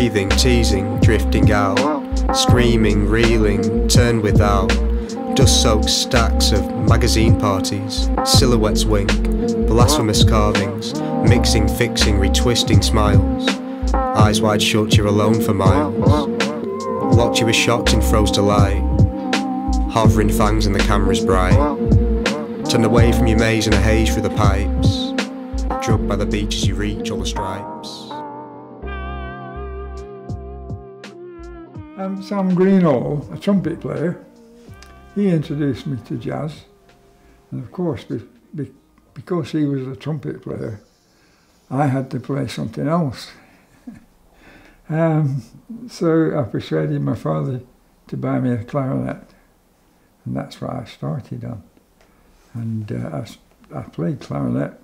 breathing, teasing, drifting out, screaming, reeling, turn without, dust-soaked stacks of magazine parties, silhouettes wink, blasphemous carvings, mixing, fixing, retwisting smiles, eyes wide shut, you're alone for miles, locked you were shocked and froze to light, hovering fangs and the camera's bright, turned away from your maze in a haze through the pipes, drugged by the beach as you reach all the stripes. Sam Greenall, a trumpet player, he introduced me to jazz, and of course because he was a trumpet player, I had to play something else. So I persuaded my father to buy me a clarinet, and that's what I started on. And I played clarinet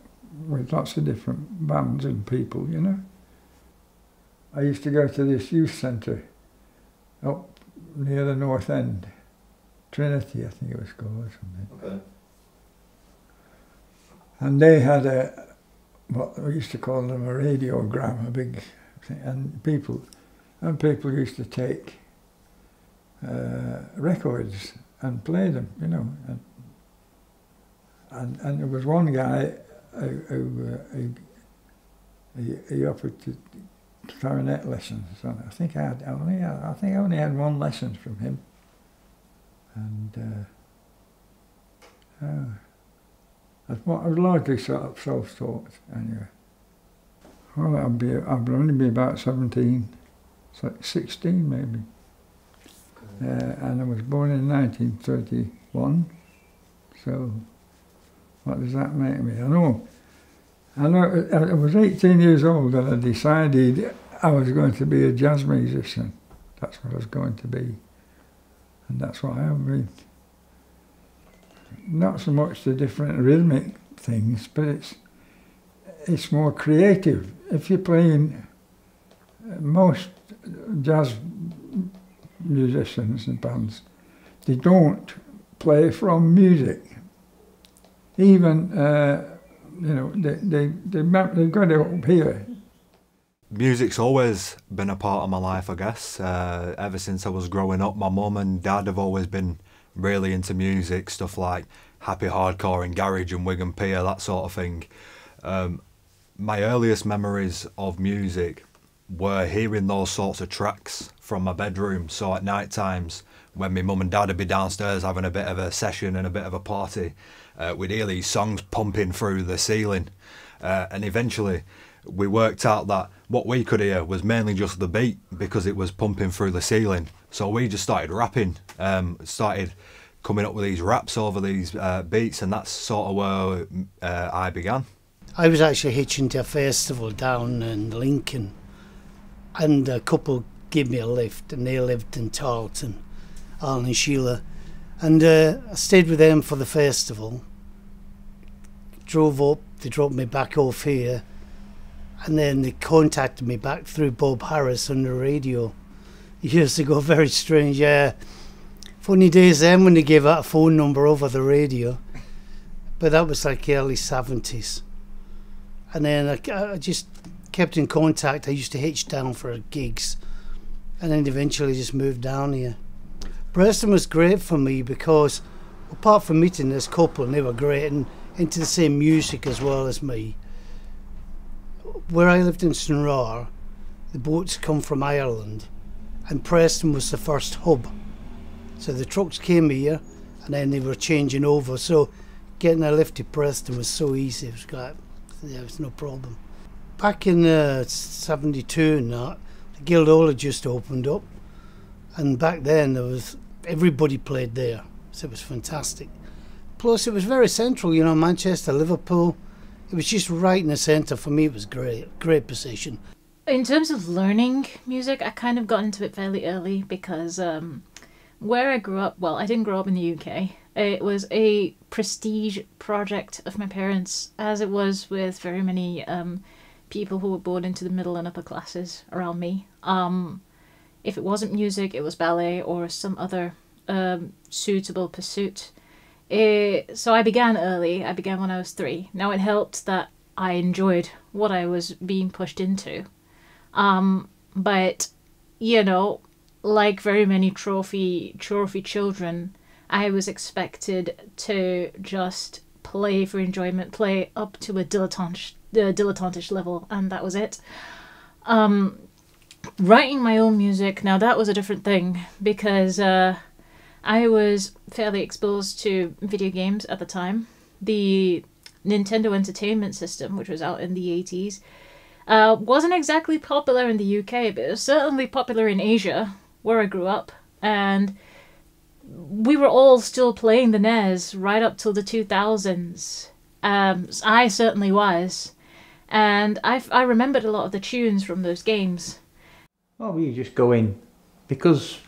with lots of different bands and people, you know. I used to go to this youth centre up near the North End, Trinity I think it was called or something. Okay. And they had what we used to call them a radiogram, a big thing, and people used to take records and play them, you know. And there was one guy who offered to clarinet lessons. So I think I only had one lesson from him, and I was largely sort of self-taught anyway. Well, I'd only be about 17, so 16 maybe. And I was born in 1931, so what does that make me? I know I was 18 years old and I decided I was going to be a jazz musician. That's what I was going to be, and that's what I have been. Not so much the different rhythmic things, but it's more creative. If you're playing, most jazz musicians and bands, they don't play from music. Even you know, they've got it up here. Music's always been a part of my life, I guess. Ever since I was growing up, my mum and dad have always been really into music, stuff like happy hardcore and garage and Wigan Pier, that sort of thing. My earliest memories of music were hearing those sorts of tracks from my bedroom. So at night times, when my mum and dad would be downstairs having a bit of a session and a bit of a party, we'd hear these songs pumping through the ceiling. And eventually we worked out that what we could hear was mainly just the beat because it was pumping through the ceiling. So we just started rapping, started coming up with these raps over these beats, and that's sort of where I began. I was actually hitching to a festival down in Lincoln, and a couple gave me a lift, and they lived in Tarleton, Alan and Sheila, and I stayed with them for the festival, drove up, they dropped me back off here, and then they contacted me back through Bob Harris on the radio years ago. Very strange, yeah. Funny days then when they gave out a phone number over the radio, but that was like early 70s. And then I just kept in contact. I used to hitch down for gigs, and then eventually just moved down here. Preston was great for me because, apart from meeting this couple, and they were great and into the same music as well as me, where I lived in Stranraer, the boats come from Ireland, and Preston was the first hub. So the trucks came here, and then they were changing over. So getting a lift to Preston was so easy. It was like, there was no problem. Back in 72 and that, the Guildhall had just opened up, and back then everybody played there, so it was fantastic. Plus it was very central, you know, Manchester, Liverpool. It was just right in the centre. For me it was great position. In terms of learning music, I kind of got into it fairly early because where I grew up, well, I didn't grow up in the UK. It was a prestige project of my parents, as it was with very many people who were born into the middle and upper classes around me. If it wasn't music, it was ballet or some other suitable pursuit. So I began early. I began when I was 3. Now it helped that I enjoyed what I was being pushed into. But, you know, like very many trophy children, I was expected to just play for enjoyment, play up to a dilettantish level, and that was it. Writing my own music, now that was a different thing, because I was fairly exposed to video games at the time. The Nintendo Entertainment System, which was out in the 80s, wasn't exactly popular in the UK, but it was certainly popular in Asia, where I grew up. And we were all still playing the NES right up till the 2000s. I certainly was. And I remembered a lot of the tunes from those games. Well, you just go in, because,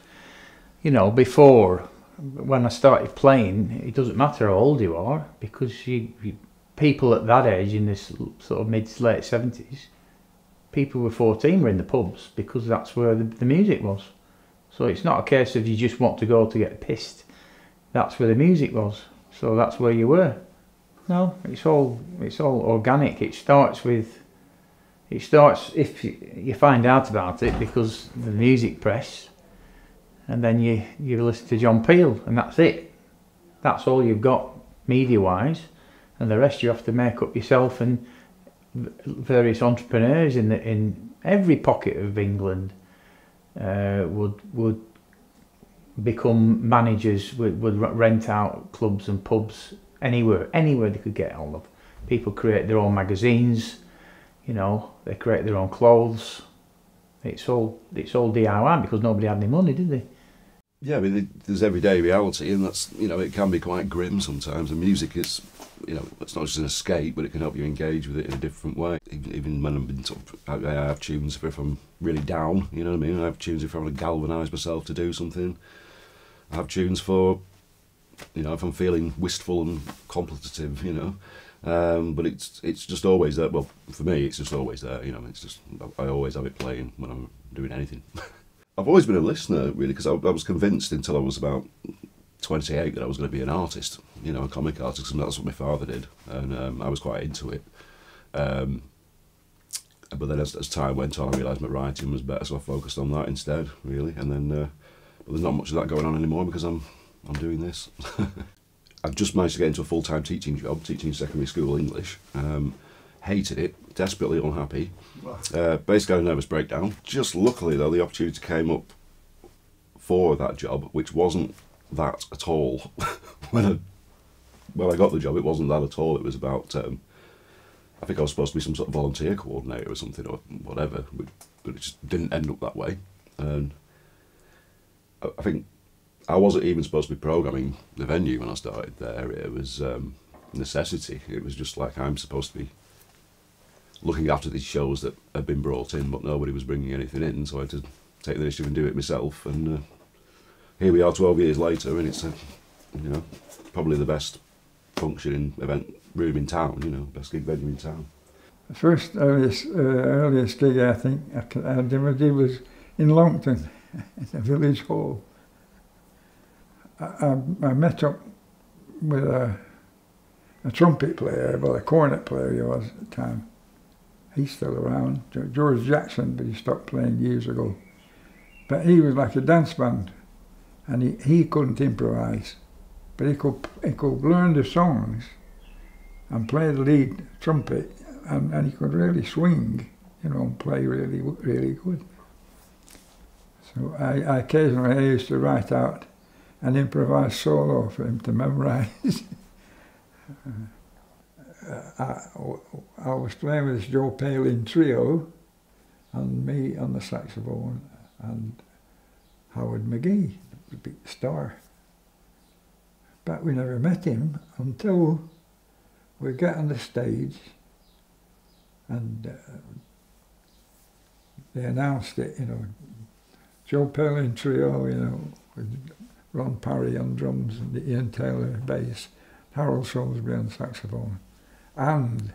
you know, before, when I started playing, it doesn't matter how old you are, because people at that age, in this sort of mid to late 70s, people were 14 were in the pubs, because that's where the music was. So it's not a case of you just want to go to get pissed. That's where the music was. So that's where you were. No, it's all organic. It starts if you find out about it because the music press, and then you listen to John Peel, and that's it. That's all you've got media-wise, and the rest you have to make up yourself. And various entrepreneurs in every pocket of England would become managers, would rent out clubs and pubs anywhere they could get hold of. People create their own magazines, you know, they create their own clothes. It's all DIY because nobody had any money, did they? Yeah, I mean, there's everyday reality, and that's, you know, it can be quite grim sometimes. And music is, you know, it's not just an escape, but it can help you engage with it in a different way. Even when I'm in I have tunes if I'm really down, you know what I mean? I have tunes if I want to galvanise myself to do something. I have tunes for, you know, if I'm feeling wistful and contemplative, you know. But it's just always there. Well, for me, it's just always there, you know. It's just, I always have it playing when I'm doing anything. I've always been a listener, really, because I was convinced until I was about 28 that I was going to be an artist, you know, a comic artist, and that's what my father did, and I was quite into it. But then as time went on, I realised my writing was better, so I focused on that instead, really. And then, but there's not much of that going on anymore because I'm doing this. I've just managed to get into a full-time teaching job, teaching secondary school English. Hated it, desperately unhappy. Basically had a nervous breakdown. Just luckily though, the opportunity came up for that job, which wasn't that at all. When I got the job, it wasn't that at all. It was about, I think I was supposed to be some sort of volunteer coordinator or something, or whatever, but it just didn't end up that way. And I think I wasn't even supposed to be programming the venue when I started there. It was necessity. It was just like, I'm supposed to be looking after these shows that had been brought in, but nobody was bringing anything in, so I had to take the initiative and do it myself. And here we are 12 years later, and it's you know, probably the best functioning event room in town, you know, best gig venue in town. The first earliest gig I think I ever did was in Longton, in the village hall. I met up with a trumpet player, well, a cornet player he was at the time. He's still around, George Jackson, but he stopped playing years ago. But he was like a dance band, and he couldn't improvise, but he could learn the songs and play the lead trumpet, and he could really swing, you know, and play really, really good. So I occasionally used to write out an improvised solo for him to memorise. I was playing with this Joe Palin trio, and me on the saxophone, and Howard McGee, the big star. But we never met him until we got on the stage, and they announced it, you know, Joe Palin trio, you know, with Ron Parry on drums and Ian Taylor bass, Harold Salisbury on saxophone, and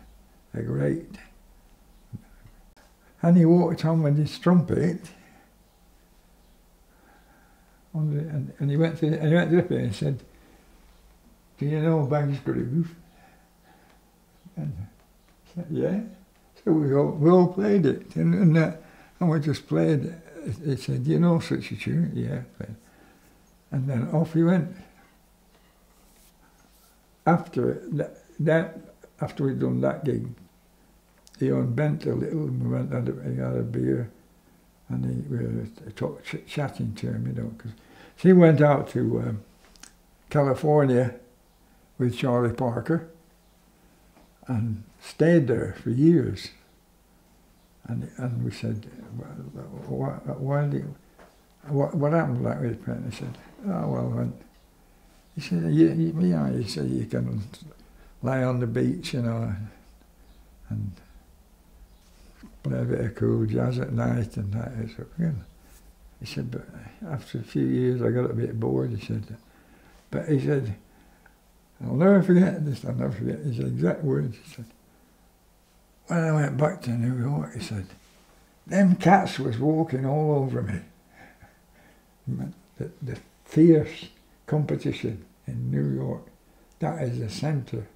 a great. And he walked on with his trumpet, and he went to up and he said, "Do you know Bag's Groove?" And I said, "Yeah." So we all played it, and And we just played. He said, "Do you know such a tune?" "Yeah." And then off he went. After after we'd done that gig, he unbent a little and we went he had a beer, and we were chatting to him, you know, because he went out to California with Charlie Parker and stayed there for years. And we said, what happened like with Penn? He said, "Oh well," he said, he said you can lie on the beach, you know, and play a bit of cool jazz at night and that." So, you know. He said, "But after a few years I got a bit bored," he said. But he said, "I'll never forget this, I'll never forget his exact words." He said, "When I went back to New York," he said, "them cats was walking all over me." The fierce competition in New York, that is the centre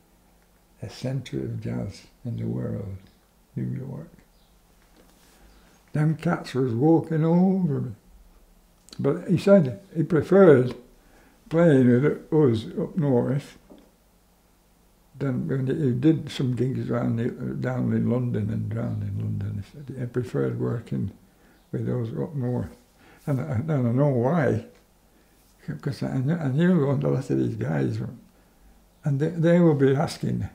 of jazz in the world, New York. Them cats was walking all over me. But he said he preferred playing with us up north. Then when he did some gigs down in London and down in London, he said he preferred working with us up north. And I don't know why, because I knew what a lot of these guys were. And they will be asking,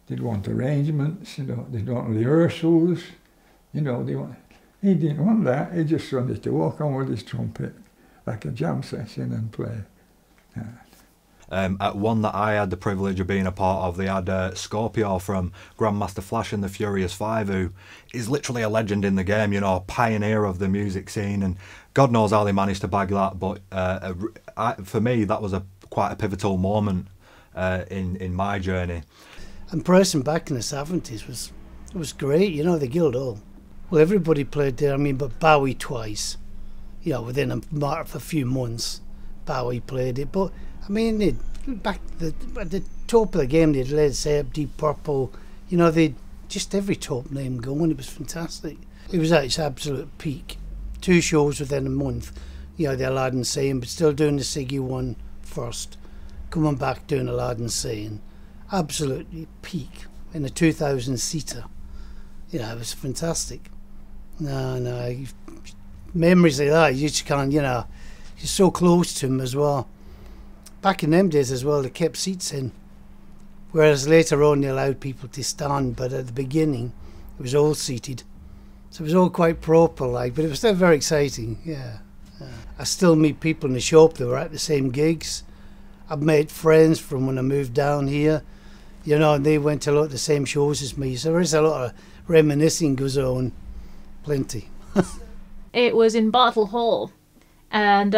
they'd want arrangements, you know, they'd want rehearsals, you know, he didn't want that, he just wanted to walk on with his trumpet like a jam session and play. At one that I had the privilege of being a part of, they had Scorpio from Grandmaster Flash and the Furious Five, who is literally a legend in the game, you know, a pioneer of the music scene, and God knows how they managed to bag that, but for me that was quite a pivotal moment in my journey. And pressing back in the 70s was great, you know, the Guildhall. Well, everybody played there, I mean, but Bowie twice, you know, within a matter of a few months, Bowie played it, but I mean, at the top of the game, they'd Led Zeppelin, Deep Purple, you know, they'd just every top name going. It was fantastic. It was at its absolute peak. 2 shows within a month, you know, the Aladdin Sane, but still doing the Siggy one first, coming back doing Aladdin Sane. Absolutely peak in a 2,000-seater. You know, it was fantastic. No, memories like that, you just can't, you know, you're so close to them as well. Back in them days as well, they kept seats in, whereas later on they allowed people to stand, but at the beginning it was all seated. So it was all quite proper like, but it was still very exciting, yeah. I still meet people in the shop that were at the same gigs. I've made friends from when I moved down here, you know, and they went to a lot of the same shows as me, so there is a lot of reminiscing goes on, plenty. It was in Bartle Hall, and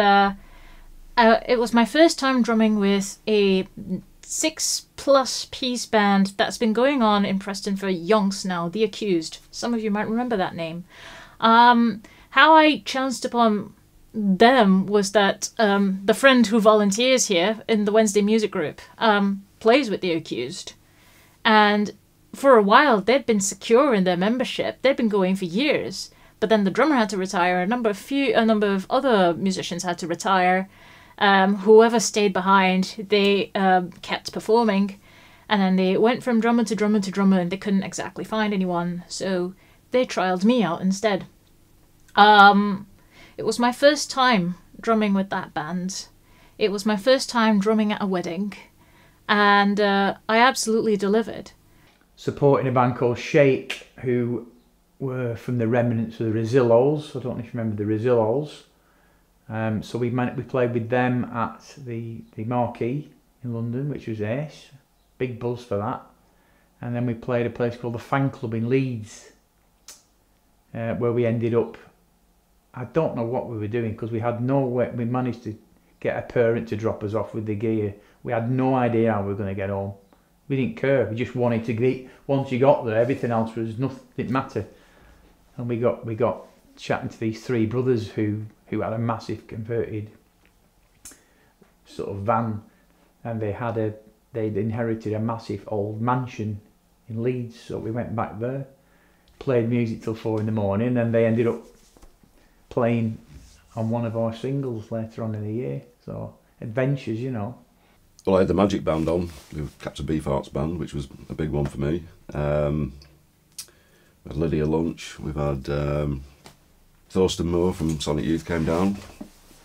it was my first time drumming with a 6+ piece band that's been going on in Preston for yonks now, The Accused. Some of you might remember that name. How I chanced upon them was that the friend who volunteers here in the Wednesday music group plays with The Accused. And for a while they'd been secure in their membership. They'd been going for years. But then the drummer had to retire, a number of other musicians had to retire. Whoever stayed behind, they kept performing, and then they went from drummer to drummer to drummer, and they couldn't exactly find anyone, so they trialled me out instead. It was my first time drumming with that band. It was my first time drumming at a wedding, and I absolutely delivered. Supporting a band called Shake, who were from the remnants of the Rezillos. I don't know if you remember the Rezillos. So we played with them at the Marquee in London, which was ace. Big buzz for that. And then we played a place called the Fan Club in Leeds, where we ended up, I don't know what we were doing, because we had no way, we managed to get a parent to drop us off with the gear. We had no idea how we were going to get home. We didn't care, we just wanted to get, once you got there, everything else was nothing, didn't matter. And we got chatting to these 3 brothers who had a massive converted sort of van, and they'd inherited a massive old mansion in Leeds, so we went back there, played music till 4 in the morning, and they ended up playing on one of our singles later on in the year. So adventures, you know. Well, I had the Magic Band on, with Captain Beefheart's band, which was a big one for me. We had Lydia Lunch, we've had Thorsten Moore from Sonic Youth came down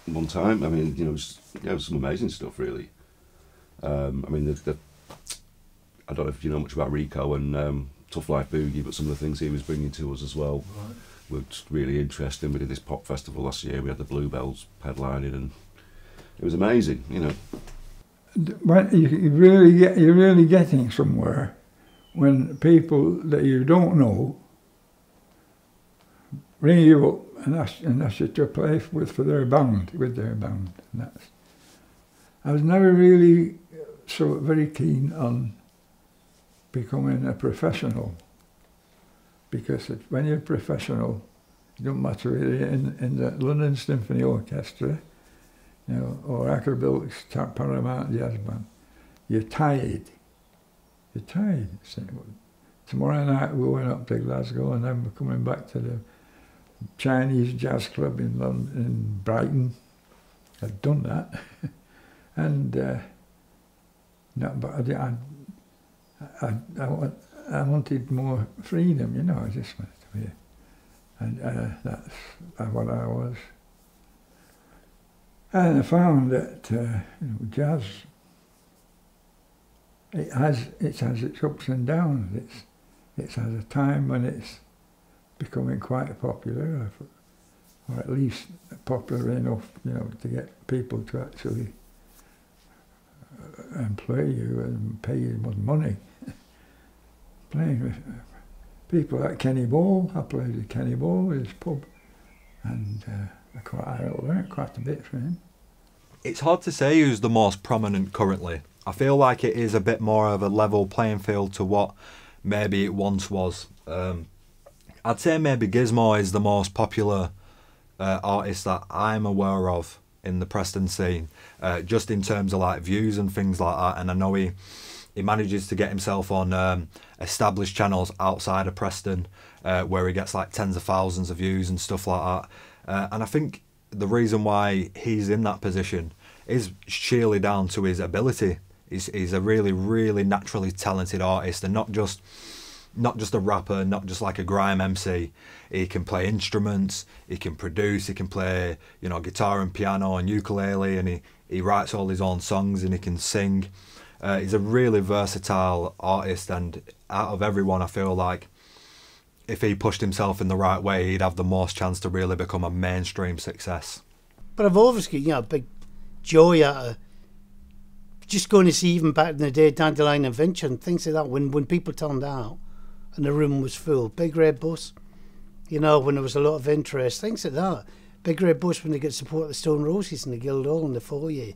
one time. I mean, you know, it was some amazing stuff, really. I mean, I don't know if you know much about Rico and Tough Life Boogie, but some of the things he was bringing to us as well were just really interesting. We did this pop festival last year, we had the Bluebells headlining, and it was amazing, you know. When you're really getting somewhere when people that you don't know ring you up and ask you to play with their band. And I was never really so very keen on becoming a professional, because when you're professional, it don't matter really in the London Symphony Orchestra, you know, or Acrobatics Paramount Jazz Band, you're tired. You're tired. So, tomorrow night we went up to Glasgow, and then we're coming back to the Chinese Jazz Club in London, in Brighton. I'd done that, and no, but I wanted more freedom, you know. I just wanted to be, and that's what I was. And I found that you know, jazz, it has its ups and downs. It has a time when it's becoming quite popular, or at least popular enough, you know, to get people to actually employ you and pay you money. Playing with people like Kenny Ball, I played with Kenny Ball at his pub, and I learned quite a bit from him. It's hard to say who's the most prominent currently. I feel like it is a bit more of a level playing field to what maybe it once was. I'd say maybe Gizmo is the most popular artist that I'm aware of in the Preston scene, just in terms of like views and things like that. And I know he manages to get himself on established channels outside of Preston, where he gets like tens of thousands of views and stuff like that. And I think the reason why he's in that position is sheerly down to his ability. He's a really, really naturally talented artist, and not just a rapper, not just like a grime MC. He can play instruments, he can produce, he can play, you know, guitar and piano and ukulele, and he writes all his own songs, and he can sing. He's a really versatile artist, and out of everyone, I feel like if he pushed himself in the right way, he'd have the most chance to really become a mainstream success. But I've always got, you know, big joy out of just going to see, even back in the day, Dandelion Adventure and things like that, when people turned out and the room was full. Big Red Bus, you know, when there was a lot of interest, things like that. Big Red Bus when they get support of the Stone Roses in the Guildhall in the foyer.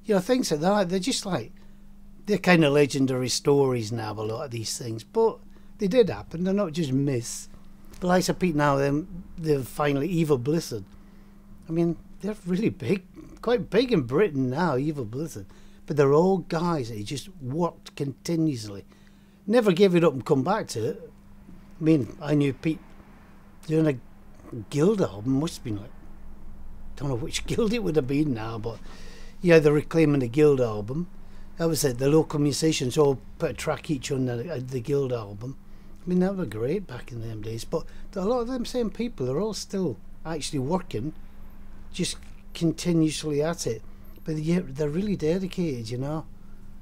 You know, things like that. They're just like, they're kind of legendary stories now, a lot of these things. But they did happen. They're not just myths. But like I said, now, they're finally Evil Blizzard. I mean, they're really big, quite big in Britain now, Evil Blizzard. But they're all guys that just worked continuously. Never gave it up and come back to it. I mean, I knew Pete doing a Guild album, must have been like, don't know which guild it would have been now, but yeah, they're reclaiming the Guild album. That was it, the local musicians all put a track each on the Guild album. I mean, that was great back in them days, but a lot of them same people are all still actually working, just continuously at it. But yeah, they're really dedicated, you know.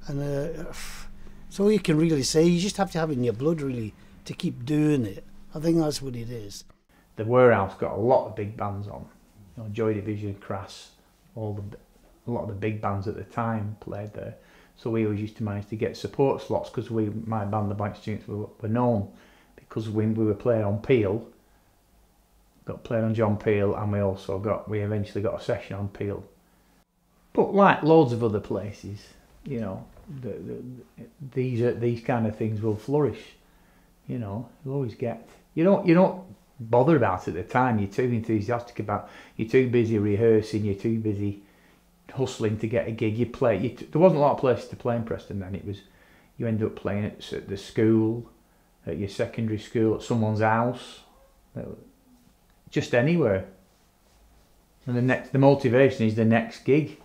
And that's all you can really say. You just have to have it in your blood, really, to keep doing it. I think that's what it is. The Warehouse got a lot of big bands on. You know, Joy Division, Crass, a lot of the big bands at the time played there. So we always used to manage to get support slots, because my band, the Blank Students, were known because when we were playing on Peel, got played on John Peel, and we eventually got a session on Peel. But like loads of other places, you know, these kind of things will flourish. You know, you'll always get. You don't bother about it at the time. You're too enthusiastic about. You're too busy rehearsing. You're too busy hustling to get a gig. There wasn't a lot of places to play in Preston then. It was, you end up playing at the school, at your secondary school, at someone's house, just anywhere. And the motivation is the next gig.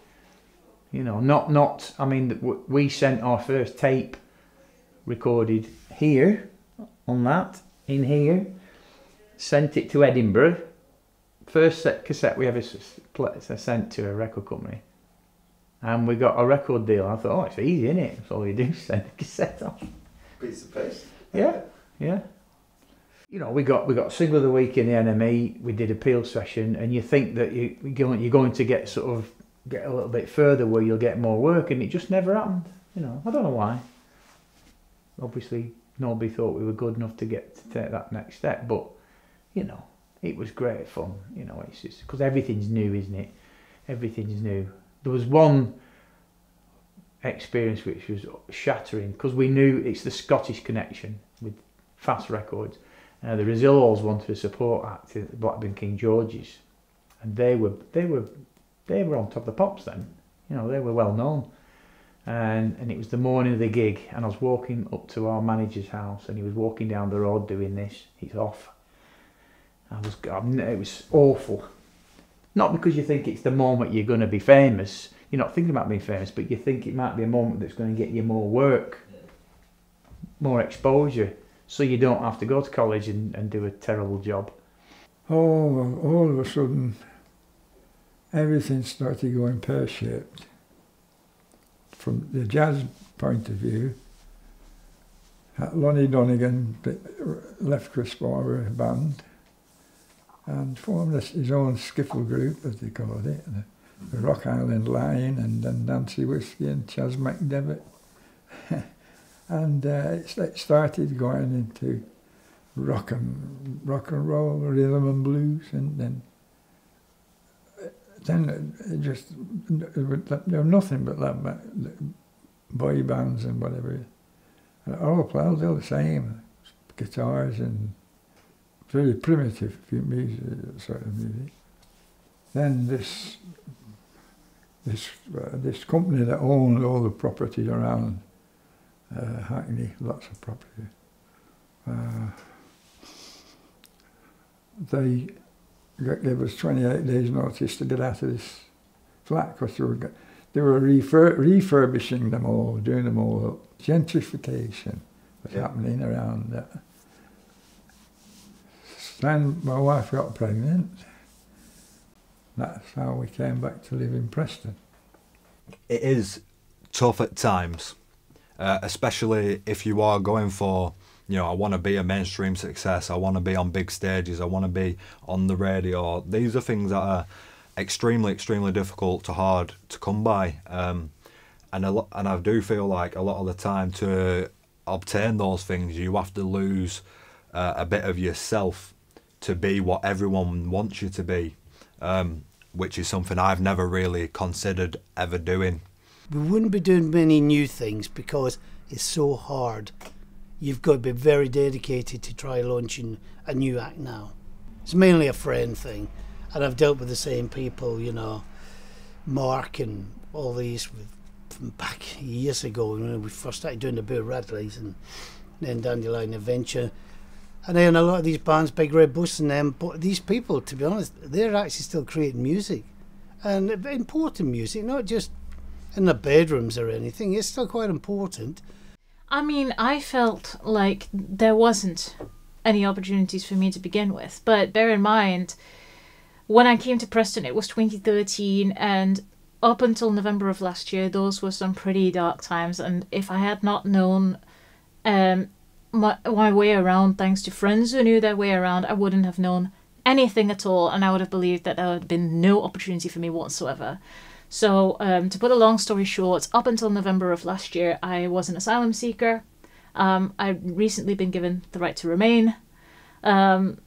You know, not. I mean, we sent our first tape recorded here, on that, in here. Sent it to Edinburgh. First cassette we ever sent to a record company. And we got a record deal. I thought, oh, it's easy, isn't it? That's all you do, send a cassette off. Piece of paste. Yeah, yeah. You know, we got Single of the Week in the NME. We did a Peel session, and you think that you're going to get a little bit further where you'll get more work, and it just never happened. You know, I don't know why. Obviously, nobody thought we were good enough to take that next step, but you know, it was great fun. You know, it's just because everything's new, isn't it? Everything's new. There was one experience which was shattering because we knew it's the Scottish connection with Fast Records. The Rezillos wanted a support act at Blackburn King George's, and they were on top of the pops then. You know, they were well known. And it was the morning of the gig, and I was walking up to our manager's house, and he was walking down the road doing this. He's off. It was awful. Not because you think it's the moment you're going to be famous. You're not thinking about being famous, but you think it might be a moment that's going to get you more work, more exposure, so you don't have to go to college and do a terrible job. Oh, all of a sudden, everything started going pear-shaped. From the jazz point of view, Lonnie Donegan left Chris Barber band and formed his own skiffle group, as they called it, the Rock Island Line, and then Nancy Whiskey and Chas McDevitt. And it started going into rock and roll, rhythm and blues, and then it just, there was nothing but that, boy bands and whatever. And all played all the same, guitars and very primitive music, sort of music. Then this company that owned all the property around Hackney, lots of property, they gave us 28 days notice to get out of this flat because they were refurbishing them all, doing them all up. Gentrification was happening around that. Then my wife got pregnant. That's how we came back to live in Preston. It is tough at times, especially if you are going for, you know, I want to be a mainstream success, I want to be on big stages, I want to be on the radio. These are things that are extremely, extremely difficult to hard to come by. And I do feel like a lot of the time to obtain those things, you have to lose a bit of yourself to be what everyone wants you to be, which is something I've never really considered ever doing. We wouldn't be doing many new things because it's so hard. You've got to be very dedicated to try launching a new act now. It's mainly a friend thing, and I've dealt with the same people, you know, Mark and all these from back years ago when we first started doing the Bill Radleys and then Dandelion Adventure. And then a lot of these bands, Big Red Bus and them, but these people, to be honest, they're actually still creating music. And important music, not just in the bedrooms or anything. It's still quite important. I mean, I felt like there wasn't any opportunities for me to begin with. But bear in mind, when I came to Preston, it was 2013, and up until November of last year, those were some pretty dark times. And if I had not known my way around, thanks to friends who knew their way around, I wouldn't have known anything at all, and I would have believed that there would have been no opportunity for me whatsoever. So to put a long story short, up until November of last year, I was an asylum seeker. I'd recently been given the right to remain.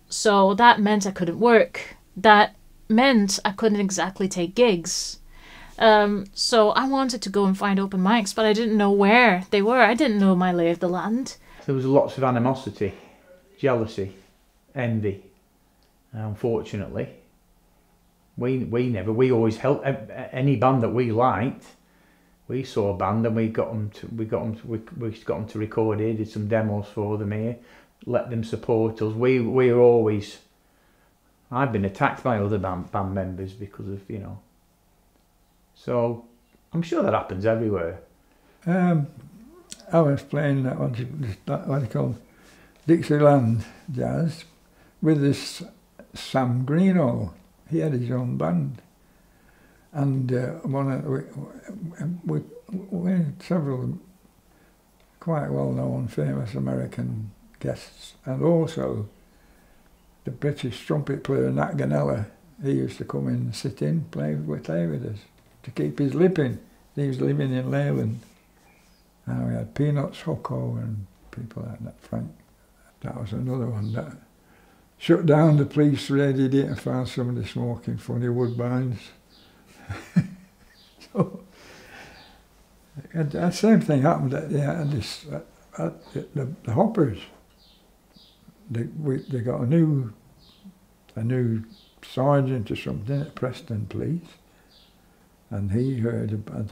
So that meant I couldn't work. That meant I couldn't exactly take gigs. So I wanted to go and find open mics, but I didn't know where they were. I didn't know my lay of the land. There was lots of animosity, jealousy, envy. Unfortunately, we always helped any band that we liked. We saw a band and we got them to record here, did some demos for them here, let them support us. We were always I've been attacked by other band members because of, you know. So I'm sure that happens everywhere. I was playing that what they call Dixieland jazz with this Sam Greenall. He had his own band, and we had several quite well-known, famous American guests, and also the British trumpet player Nat Ganella. He used to come in and sit in, play with us to keep his living. He was living in Leyland. And we had Peanuts, Hucko, and people like that. Frank, that was another one that shut down. The police raided it and found somebody smoking funny woodbines. So the same thing happened at the Hoppers. They got a new sergeant or something at Preston Police, and he heard about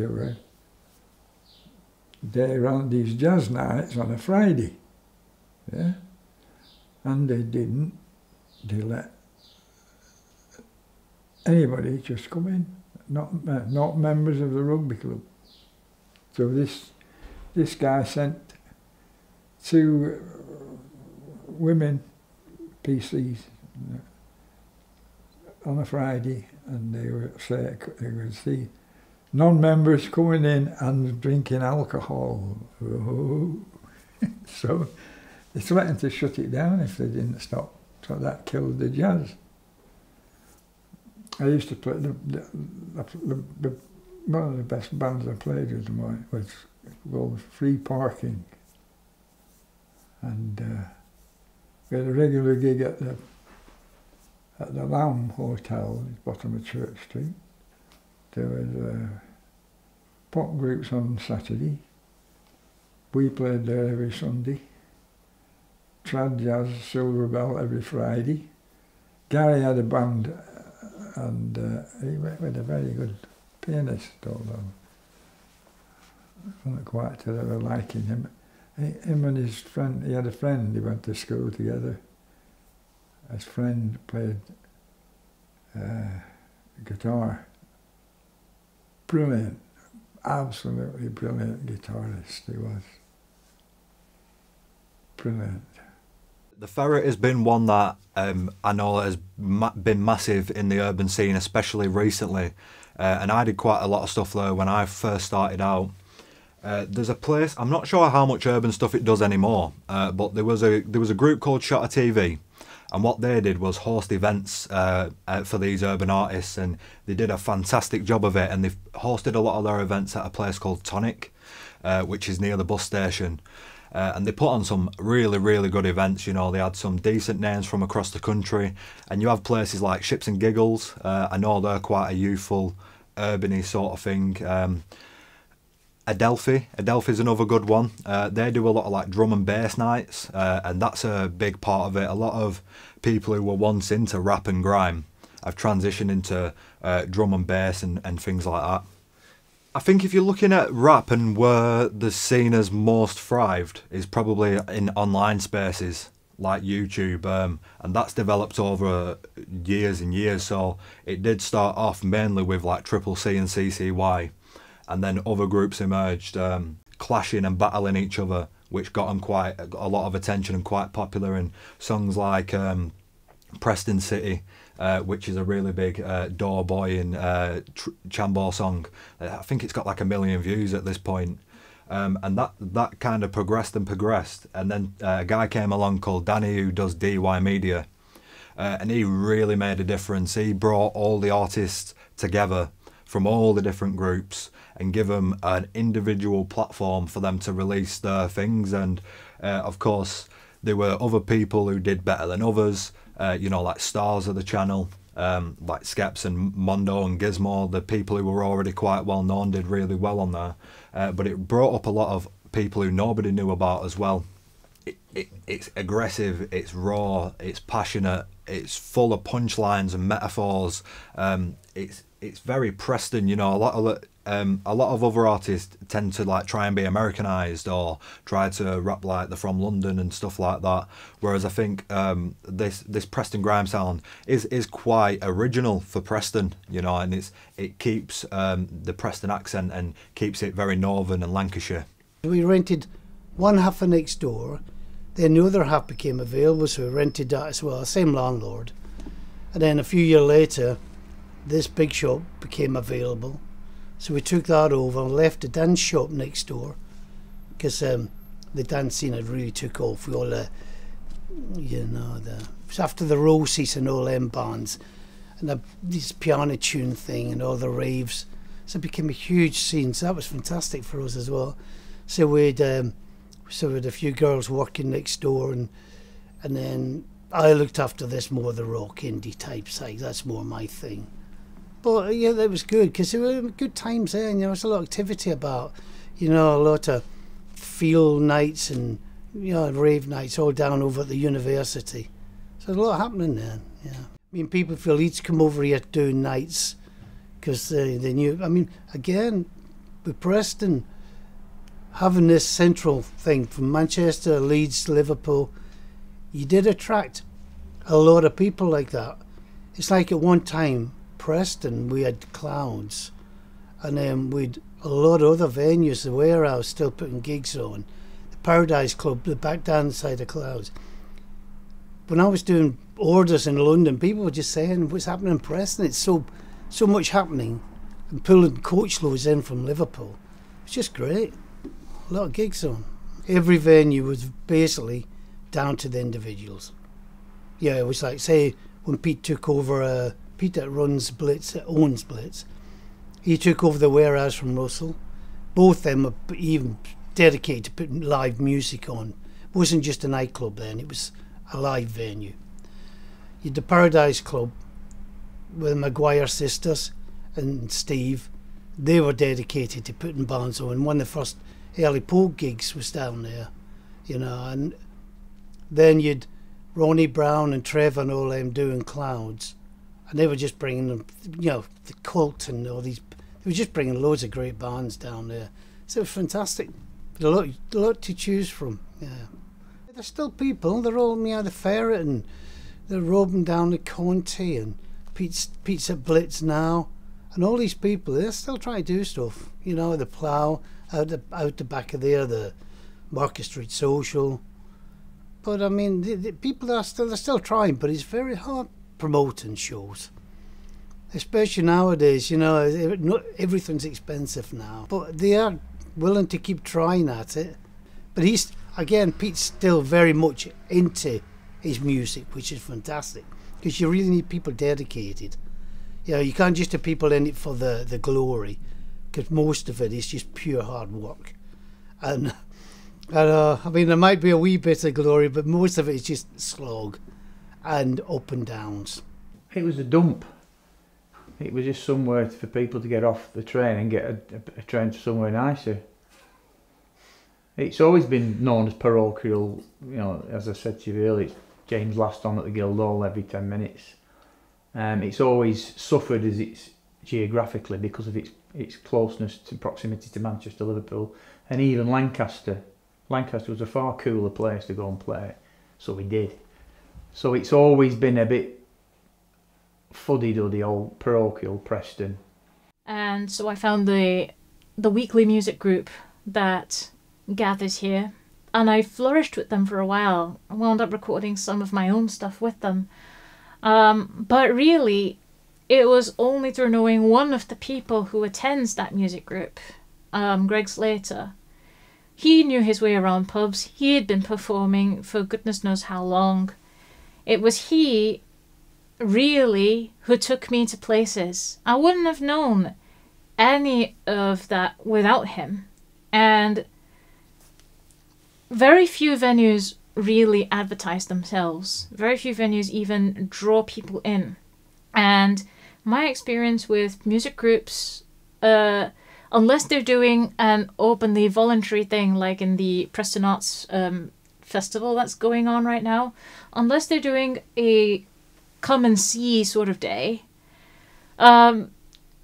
they ran these jazz nights on a Friday, yeah, and they let anybody just come in, not members of the rugby club. So this guy sent 2 women PCs on a Friday, and they would see non-members coming in and drinking alcohol. Oh. So they threatened to shut it down if they didn't stop. So that killed the jazz. I used to play one of the best bands I played with them was called Free Parking, and we had a regular gig at the Lamb Hotel, at the bottom of Church Street. There was pop groups on Saturday. We played there every Sunday. Trad Jazz, Silver Bell every Friday. Gary had a band, and he was a very good pianist, although I wasn't quite to their liking him. Him and his friend, he had a friend, he went to school together. His friend played guitar. Brilliant, absolutely brilliant guitarist he was. Brilliant. The Ferret has been one that I know has been massive in the urban scene, especially recently. And I did quite a lot of stuff there when I first started out. There's a place, I'm not sure how much urban stuff it does anymore, but there was a group called Shotter TV, and what they did was host events for these urban artists, and they did a fantastic job of it, and they've hosted a lot of their events at a place called Tonic, which is near the bus station. And they put on some really, really good events. You know, they had some decent names from across the country, and you have places like Ships and Giggles. I know they're quite a youthful, urban-y sort of thing. Adelphi's another good one. They do a lot of like drum and bass nights, and that's a big part of it. A lot of people who were once into rap and grime have transitioned into drum and bass and things like that. I think if you're looking at rap and where the scene has most thrived is probably in online spaces like YouTube, and that's developed over years and years. So it did start off mainly with like Triple C and CCY, and then other groups emerged, clashing and battling each other, which got them quite a lot of attention and quite popular in songs like Preston City, which is a really big Doughboy and Chambo song. I think it's got like 1 million views at this point. And that kind of progressed, and then a guy came along called Danny who does DY Media, and he really made a difference. He brought all the artists together from all the different groups and give them an individual platform for them to release their things, and of course there were other people who did better than others, you know, like stars of the channel, like Skeps and Mondo and Gizmo. The people who were already quite well known did really well on there, but it brought up a lot of people who nobody knew about as well. It's aggressive, it's raw, it's passionate, it's full of punchlines and metaphors. It's very Preston, you know. A lot of a lot of other artists tend to like try and be Americanized or try to rap like they're from London and stuff like that. Whereas I think this Preston grime sound is quite original for Preston, you know, and it keeps the Preston accent and keeps it very northern and Lancashire. We rented one half of next door, then the other half became available, so we rented that as well, same landlord. And then a few years later, this big shop became available. So we took that over and left the dance shop next door, because the dance scene had really took off. We all, you know, after the Roses and all them bands, and this piano tune thing and all the raves, so it became a huge scene. So that was fantastic for us as well. So we had a few girls working next door, and then I looked after this more the rock indie type side. That's more my thing. But yeah, that was good because there were good times there, and there was a lot of activity about, you know, a lot of field nights and, you know, rave nights all down over at the university. So there's a lot happening there. Yeah, I mean, people feel he'd come over here doing nights because they knew. I mean, again, with Preston having this central thing from Manchester, Leeds, Liverpool, you did attract a lot of people like that. It's like at one time, Preston, we had Clouds, and then we'd a lot of other venues, the Warehouse still putting gigs on, the Paradise Club, the back down the side of Clouds. When I was doing orders in London, people were just saying, what's happening in Preston? It's so much happening, and pulling coach loads in from Liverpool. It's just great. A lot of gigs on. Every venue was basically down to the individuals. Yeah, it was like, say, when Pete took over, Pete that runs Blitz, that owns Blitz, he took over the Warehouse from Russell. Both them were even dedicated to putting live music on. It wasn't just a nightclub then, it was a live venue. You had the Paradise Club with the Maguire sisters and Steve. They were dedicated to putting bands on. One of the first early folk gigs was down there, you know, and then you'd Ronnie Brown and Trevor and all them doing Clouds, and they were just bringing them, you know, the Cult and all these, they were just bringing loads of great bands down there. So it was fantastic. A lot to choose from, yeah. There's still people, they're all, you know, the Ferret, and they're robing down the Conti, and Pete's at Blitz now, and all these people, they're still trying to do stuff, you know, the Plough, out the back of there, the Market Street Social. But I mean, the people they're still trying, but it's very hard promoting shows, especially nowadays. You know, everything's expensive now, but they are willing to keep trying at it. But Pete's still very much into his music, which is fantastic, because you really need people dedicated. You know, you can't just have people in it for the glory, because most of it is just pure hard work. And I mean, there might be a wee bit of glory, but most of it is just slog and up and downs. It was a dump. It was just somewhere for people to get off the train and get a train to somewhere nicer. It's always been known as parochial, you know, as I said to you earlier, it's James last on at the Guildhall every 10 minutes. It's always suffered as it's geographically because of its closeness to proximity to Manchester, Liverpool, and even Lancaster. Lancaster was a far cooler place to go and play, so we did. So it's always been a bit fuddy-duddy, old parochial Preston. And so I found the weekly music group that gathers here, and I flourished with them for a while. I wound up recording some of my own stuff with them. But really, it was only through knowing one of the people who attends that music group, Greg Slater. He knew his way around pubs. He had been performing for goodness knows how long. It was he, really, who took me to places. I wouldn't have known any of that without him. And very few venues really advertise themselves. Very few venues even draw people in. And my experience with music groups, unless they're doing an openly voluntary thing like in the Preston Arts Festival that's going on right now, unless they're doing a come and see sort of day,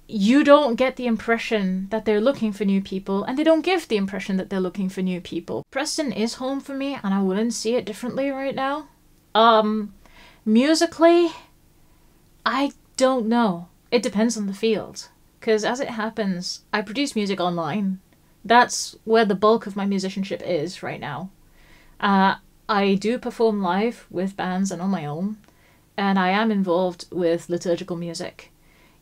you don't get the impression that they're looking for new people, and they don't give the impression that they're looking for new people. Preston is home for me, and I wouldn't see it differently right now. Musically, I don't know. It depends on the field. Because as it happens, I produce music online. That's where the bulk of my musicianship is right now. I do perform live with bands and on my own, and I am involved with liturgical music.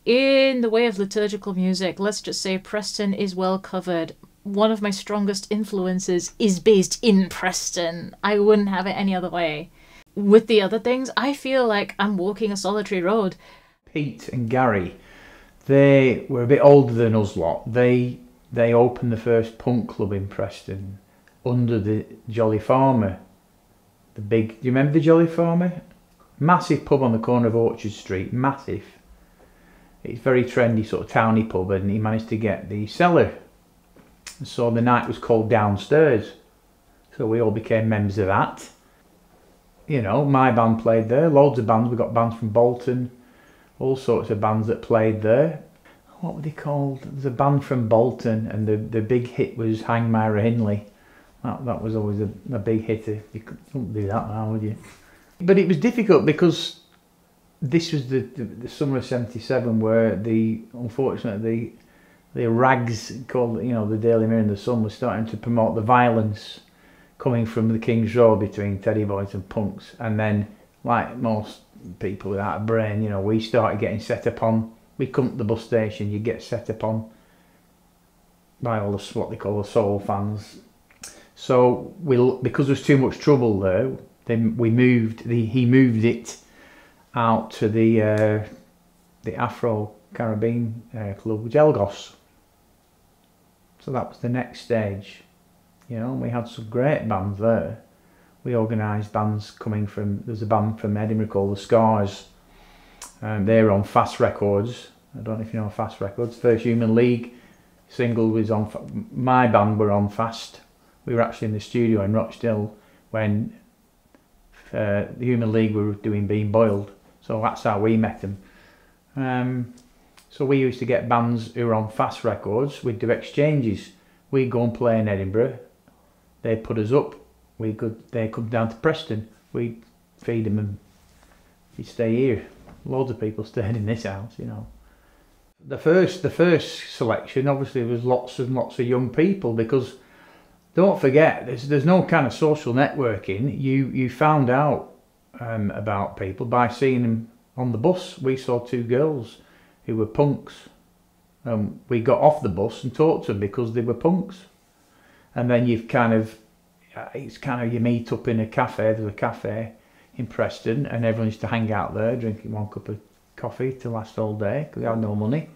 In the way of liturgical music, let's just say Preston is well covered. One of my strongest influences is based in Preston. I wouldn't have it any other way. With the other things, I feel like I'm walking a solitary road. Pete and Gary, they were a bit older than us lot. They opened the first punk club in Preston under the Jolly Farmer. Do you remember the Jolly Farmer? Massive pub on the corner of Orchard Street, massive. It's very trendy, sort of towny pub, and he managed to get the cellar. So the night was called Downstairs. So we all became members of that. You know, my band played there, loads of bands. We got bands from Bolton, all sorts of bands that played there. What were they called? There's a band from Bolton, and the big hit was Hang Myra Hindley. That was always a big hitter. You couldn't do that now, would you? But it was difficult because this was the summer of '77, where unfortunately the rags called, you know, the Daily Mirror and the Sun was starting to promote the violence coming from the King's Road between Teddy Boys and punks. And then, like most people without a brain, you know, we started getting set upon. We come to the bus station, you get set upon by all the, what they call the soul fans. So because there's too much trouble there, then he moved it out to the Afro-Caribbean club, Gelgos. So that was the next stage. You know, we had some great bands there. We organised bands coming from, there's a band from Edinburgh called The Scars. They're on Fast Records. I don't know if you know Fast Records. First Human League single was on, my band were on Fast. We were actually in the studio in Rochdale when the Human League were doing Being Boiled. So that's how we met them. So we used to get bands who were on Fast Records. We'd do exchanges. We'd go and play in Edinburgh. They'd put us up. They'd come down to Preston. We'd feed them and he'd stay here. Loads of people stayed in this house, you know. The first selection, obviously, there was lots and lots of young people, because don't forget, there's no kind of social networking. You found out about people by seeing them on the bus. We saw two girls who were punks. We got off the bus and talked to them because they were punks. And then it's kind of you meet up in a cafe. There's a cafe in Preston, and everyone used to hang out there drinking one cup of coffee to last all day because they had no money.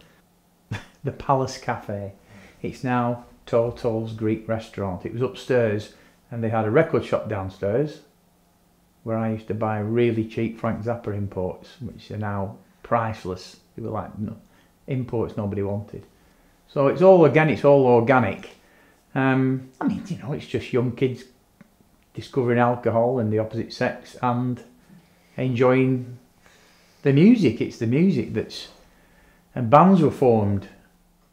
The Palace Cafe. It's now Toto's Greek restaurant. It was upstairs, and they had a record shop downstairs where I used to buy really cheap Frank Zappa imports, which are now priceless. They were like imports nobody wanted. So it's all organic. I mean, you know, it's just young kids discovering alcohol and the opposite sex and enjoying the music. It's the music that's... And bands were formed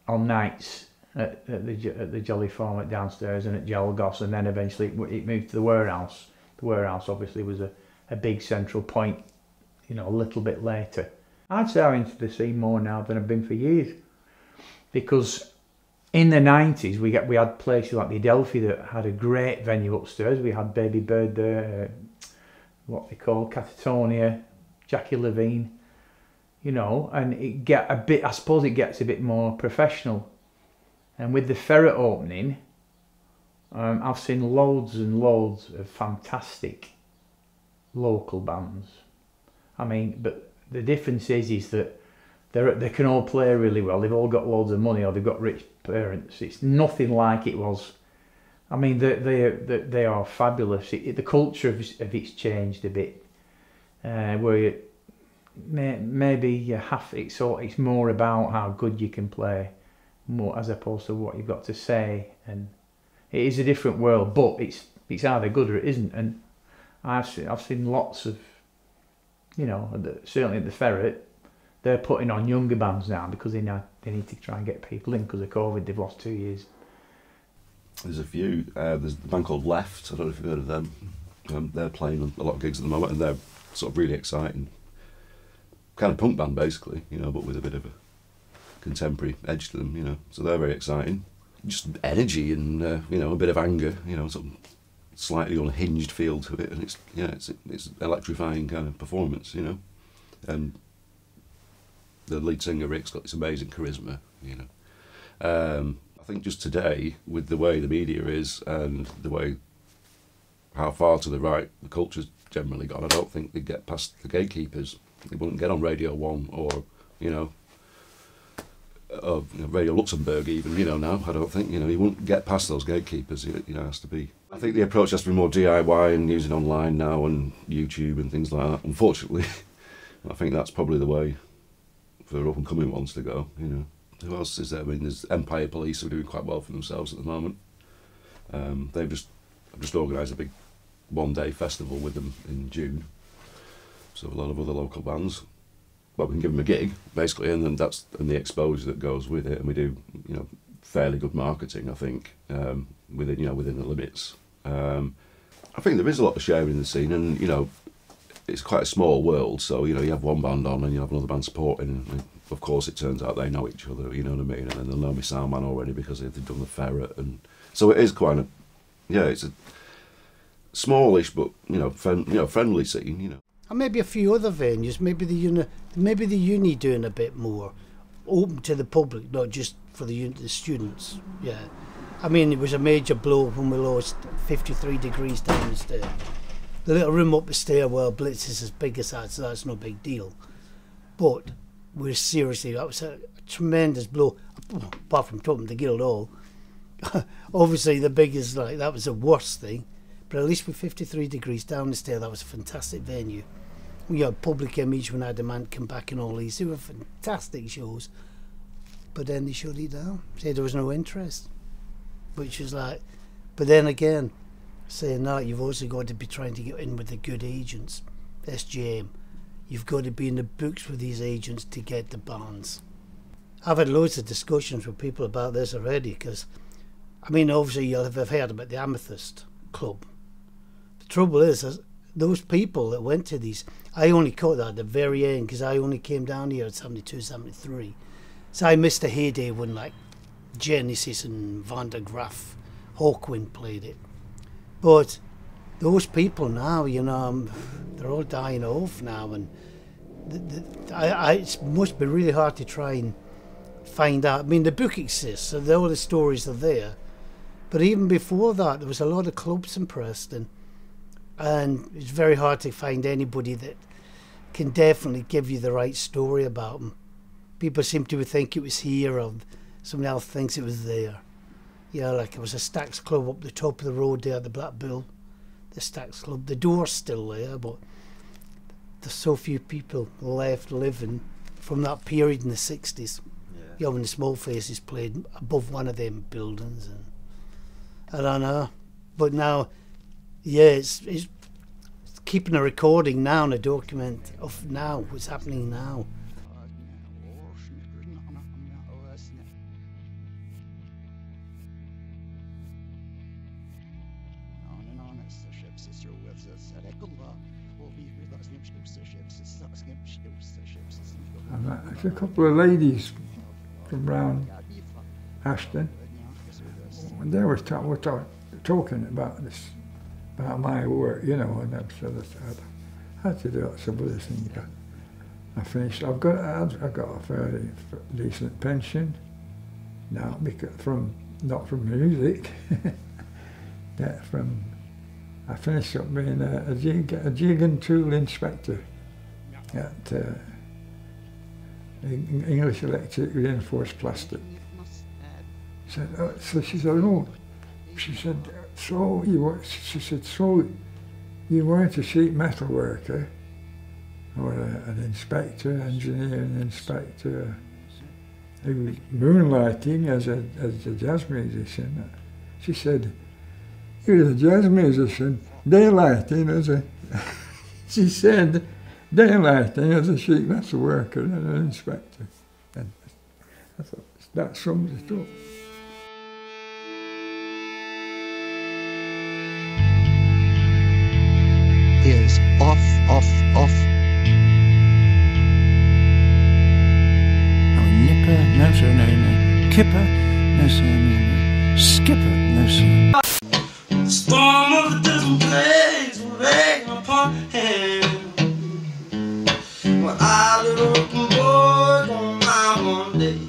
on nights at the Jolly Farm at downstairs and at Gelgos, and then eventually it moved to the Warehouse. The Warehouse obviously was a big central point, you know, a little bit later. I'd say I'm into the scene more now than I've been for years, because in the 90s we had places like the Adelphi that had a great venue upstairs. We had Baby Bird there, what they call Catatonia, Jackie Levine, you know, and I suppose it gets a bit more professional. And with the Ferret opening, I've seen loads and loads of fantastic local bands. I mean, but the difference is that they can all play really well. They've all got loads of money, or they've got rich parents. It's nothing like it was. I mean, they are fabulous. The culture of it's changed a bit, where maybe you have it's more about how good you can play, more as opposed to what you've got to say. And it is a different world, but it's either good or it isn't. And I've seen lots of, you know, certainly at the Ferret, they're putting on younger bands now because they they need to try and get people in because of COVID. They've lost 2 years. There's a few. There's a band called Left. I don't know if you've heard of them. They're playing a lot of gigs at the moment, and they're sort of really exciting. Kind of punk band, basically, you know, but with a bit of a contemporary edge to them, you know. So they're very exciting. Just energy and you know, a bit of anger, you know, sort of slightly unhinged feel to it, and it's electrifying kind of performance, you know. And the lead singer Rick's got this amazing charisma, you know. I think just today, with the way the media is and the way how far to the right the culture's generally gone, I don't think they'd get past the gatekeepers. They wouldn't get on Radio 1 or, you know, Radio Luxembourg even, you know, now. I don't think, you know, you wouldn't get past those gatekeepers. You know, it has to be. I think the approach has to be more DIY and using online now and YouTube and things like that. Unfortunately, I think that's probably the way for up and coming ones to go, you know. Who else is there? I mean, there's Empire Police who are doing quite well for themselves at the moment. I've just organised a big one-day festival with them in June. So a lot of other local bands. Well, we can give them a gig basically, and then and the exposure that goes with it, and we do, you know, fairly good marketing, I think, within the limits. I think there is a lot of sharing in the scene, and you know, it's quite a small world. So you know, you have one band on, and you have another band supporting. And of course, it turns out they know each other. You know what I mean? And then they'll know me sound man already because they've done the Ferret, and so it is quite a, yeah, it's a smallish but you know, friendly scene. You know. And maybe a few other venues, maybe the uni doing a bit more, open to the public, not just for the students. Yeah, I mean it was a major blow when we lost 53 degrees down the stair. The little room up the stairwell blitz is as big as that, so that's no big deal. But we're seriously, that was a tremendous blow. Apart from topping the Guildhall, obviously the biggest, like that was the worst thing. But at least with 53 degrees down the stair, that was a fantastic venue. We had Public Image when Adamant came back and all these. They were fantastic shows. But then they shut it down. Said there was no interest. Which was like, but then again, saying that, you've also got to be trying to get in with the good agents. SGM. You've got to be in the books with these agents to get the bands. I've had loads of discussions with people about this already, because, I mean, obviously you'll have heard about the Amethyst Club. The trouble is those people that went to these, I only caught that at the very end because I only came down here at 72, 73. So I missed the heyday when like Genesis and Van der Graaf, Hawkwind played it. But those people now, you know, they're all dying off now, and it must be really hard to try and find out. I mean, the book exists, so all the stories are there. But even before that, there was a lot of clubs in Preston, and it's very hard to find anybody that can definitely give you the right story about them. People seem to think it was here, or someone else thinks it was there. You know, like there was a Stax Club up the top of the road there, the Black Bull, the Stax Club. The door's still there, but there's so few people left living from that period in the 60s. Yeah. You know, when the Small Faces played above one of them buildings. And I don't know. But now, yeah, it's keeping a recording now and a document of now, what's happening now. There's a couple of ladies from round Ashton, and they were talking about this, about my work, you know, and I had to do some of this thing. I finished. I've got a fairly decent pension now, because not from music. Yeah, I finished up being a jig and tool inspector at English Electric Reinforced Plastic. So she said, oh, she said, so you weren't a sheet metal worker or an inspector, engineering inspector who was moonlighting as a jazz musician. She said, you're a jazz musician, daylighting as a, she said, daylighting as a sheet metal worker and an inspector. And I thought, that sums it up. Is off, off, off. Oh, Nipper, no sir, no, no. Kipper, no sir, no, no. Skipper, no sir. Storm of a dozen plagues will break my apart hand. Well, I little open board on my one day.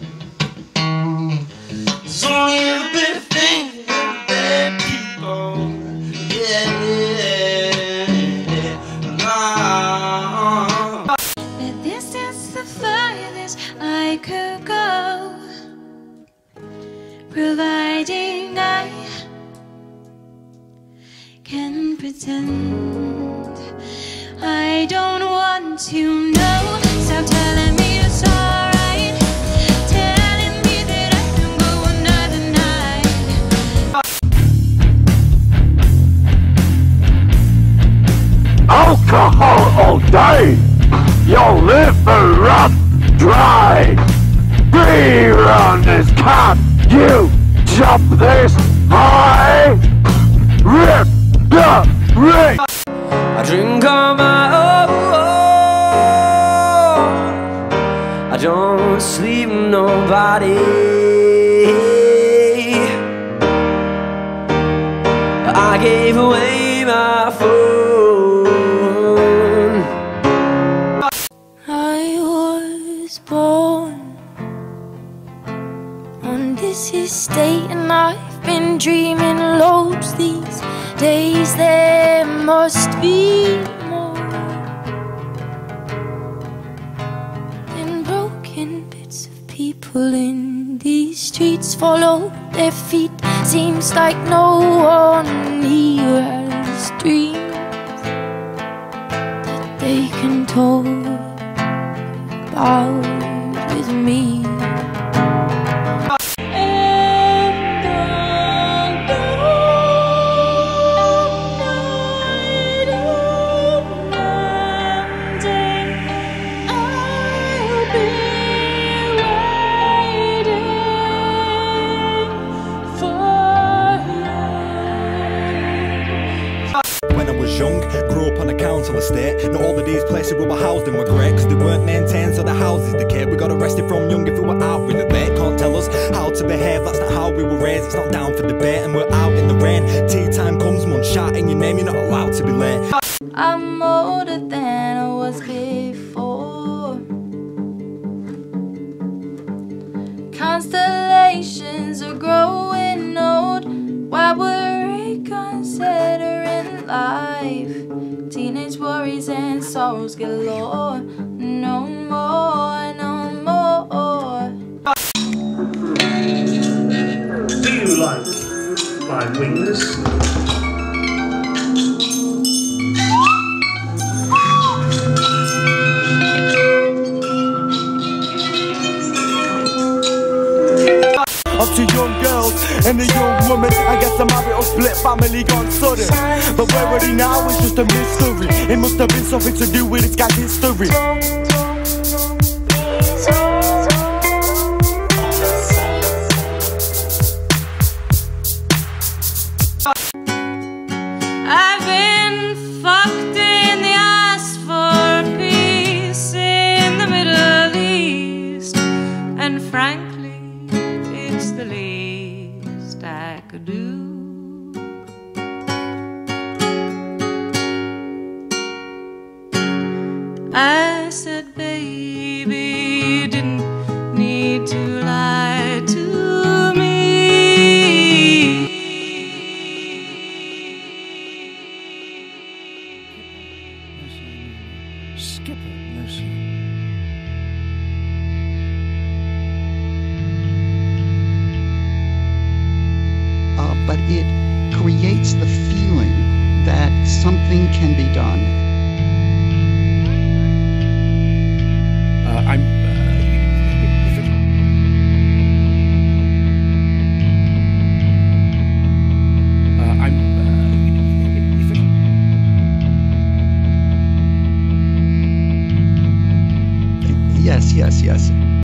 There's only a bit of things that bad people. But this is the furthest I could go, providing I can pretend I don't want to know. Stop telling me it's alright, telling me that I can go another night. Alcohol all day, your liver run dry. Rerun this cup, you jump this high. Rip the ring. I drink on my own. I don't sleep with nobody. I gave away my phone. I was born on this estate, and I've been dreaming loads these days. There must be more than broken bits of people in these streets. Follow their feet, seems like no one here has dreams that they can talk about with me. When I was young, grew up on a council estate. Not all of these places we were housed in were great, cause they weren't maintained, so the houses decayed. We got arrested from young if we were out really late. Can't tell us how to behave, that's not how we were raised. It's not down for debate, and we're out in the rain. Tea time comes, mum shouting your name, you're not allowed to be late. I'm older than I was before. Constellations are growing old while we're reconsidering life. Teenage worries and sorrows galore. No more, no more. Do you like my wings? Up to young girls and a young woman, I guess I'm married or split, family gone sudden. But where are they now? It's just a mystery. It must have been something to do with this guy's history. I've been fucked in the ass for peace in the Middle East, and frankly, it's the least I could do. I said, baby, you didn't need to lie to me. Skipper, no sir. But it creates the feeling that something can be done. Yes.